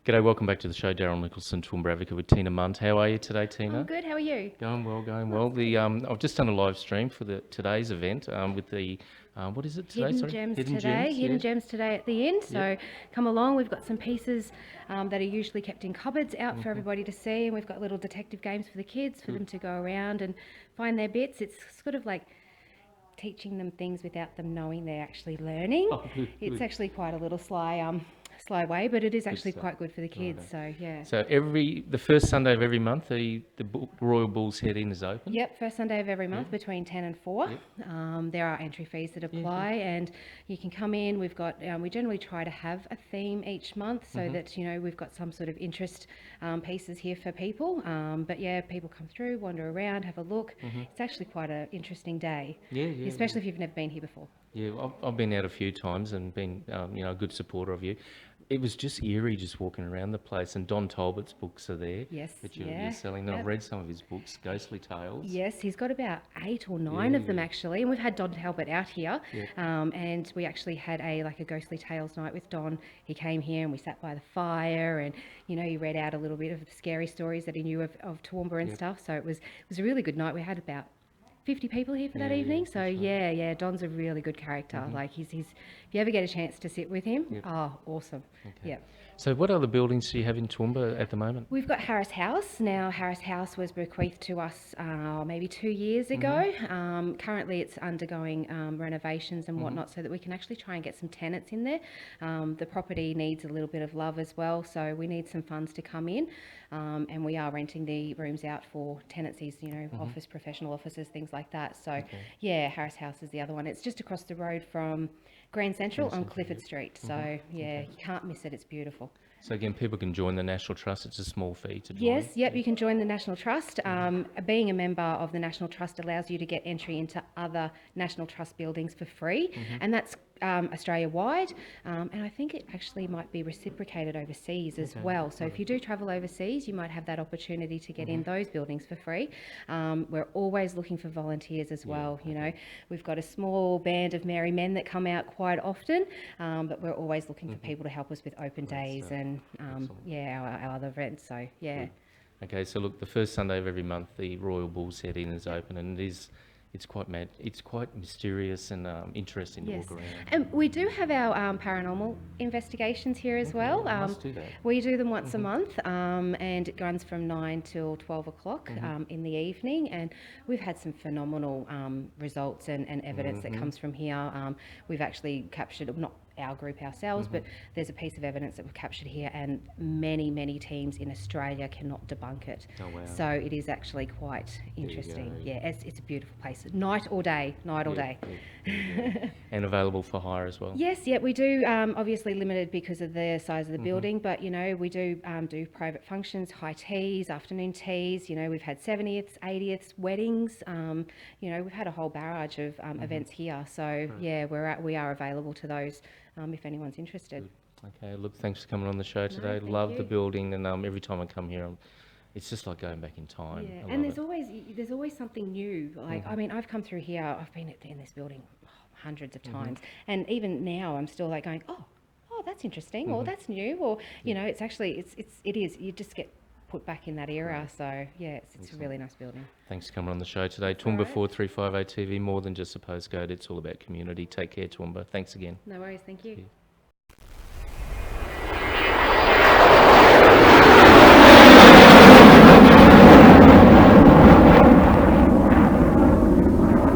G'day, welcome back to the show. Daryl Nicholson, Toowoomba Advocate with Tina Mundt. How are you today, Tina? I'm good. How are you? Going well, going well. I've just done a live stream for today's event with the what is it today? Hidden Gems today. Gems, Hidden yeah. Gems today at the end. So come along. We've got some pieces that are usually kept in cupboards out for everybody to see, and we've got little detective games for the kids for them to go around and find their bits. It's sort of like teaching them things without them knowing they're actually learning. Oh, good, It's good. actually quite a little sly way, but it is actually stuff. quite good for the kids. So yeah. So the first Sunday of every month, the Royal Bull's Head Inn is open. Yep, first Sunday of every month between 10 and 4. There are entry fees that apply, and you can come in. We've got we generally try to have a theme each month so that we've got some sort of interest pieces here for people. But yeah, people come through, wander around, have a look. It's actually quite an interesting day, especially if you've never been here before. Yeah, I've been out a few times and been a good supporter of you. It was just eerie just walking around the place, and Don Tolbert's books are there. Yes, that you're selling. I've read some of his books, Ghostly Tales. Yes, he's got about 8 or 9 of them actually, and we've had Don Tolbert out here, and we actually had a Ghostly Tales night with Don. He came here and we sat by the fire, and he read out a little bit of the scary stories that he knew of Toowoomba and stuff. So it was a really good night. We had about 50 people here for that evening. So right. Don's a really good character. Like he's if you ever get a chance to sit with him, awesome. Okay. Yeah. So what other buildings do you have in Toowoomba at the moment? We've got Harris House. Now Harris House was bequeathed to us maybe 2 years ago. Currently it's undergoing renovations and whatnot so that we can actually try and get some tenants in there. The property needs a little bit of love as well, so we need some funds to come in, and we are renting the rooms out for tenancies, office, professional offices, things like that. So yeah, Harris House is the other one. It's just across the road from Grand Central on Clifford Street. So yeah, you can't miss it. It's beautiful. So again, people can join the National Trust. It's a small fee to join. Yes, you can join the National Trust. Being a member of the National Trust allows you to get entry into other National Trust buildings for free, and that's Australia-wide, and I think it actually might be reciprocated overseas as well. So if you do travel overseas, you might have that opportunity to get in those buildings for free. We're always looking for volunteers as well. We've got a small band of merry men that come out quite often, but we're always looking for people to help us with open days and our other events. So yeah. Good. Okay, so look, the first Sunday of every month, the Royal Bull's Head Inn is open, and it's quite mad. It's quite mysterious and interesting to walk around. And we do have our paranormal investigations here as well. Must do that. We do them once a month, and it runs from 9 till 12 o'clock in the evening. And we've had some phenomenal results and evidence that comes from here. We've actually captured, not our group ourselves, but there's a piece of evidence that we've captured here, and many teams in Australia cannot debunk it. Oh, wow. So it is actually quite interesting. Yeah, it's a beautiful place, night or day. And available for hire as well. Yes, we do. Obviously limited because of the size of the building, but we do do private functions, high teas, afternoon teas. We've had 70ths, 80ths, weddings. We've had a whole barrage of events here. So we are available to those if anyone's interested. Okay, look, thanks for coming on the show today. Thank Love you. the building, and every time I come here, it's just like going back in time. Yeah, and there's always something new. Like I mean, I've come through here. I've been in this building hundreds of times, and even now I'm still like going, oh, that's interesting, or that's new, or it's actually it is. You just get put back in that era. So yeah, it's a really nice building. Thanks for coming on the show today. Toowoomba 4358 TV, more than just a postcode. It's all about community. Take care, Toowoomba. Thanks again. No worries. Thank you.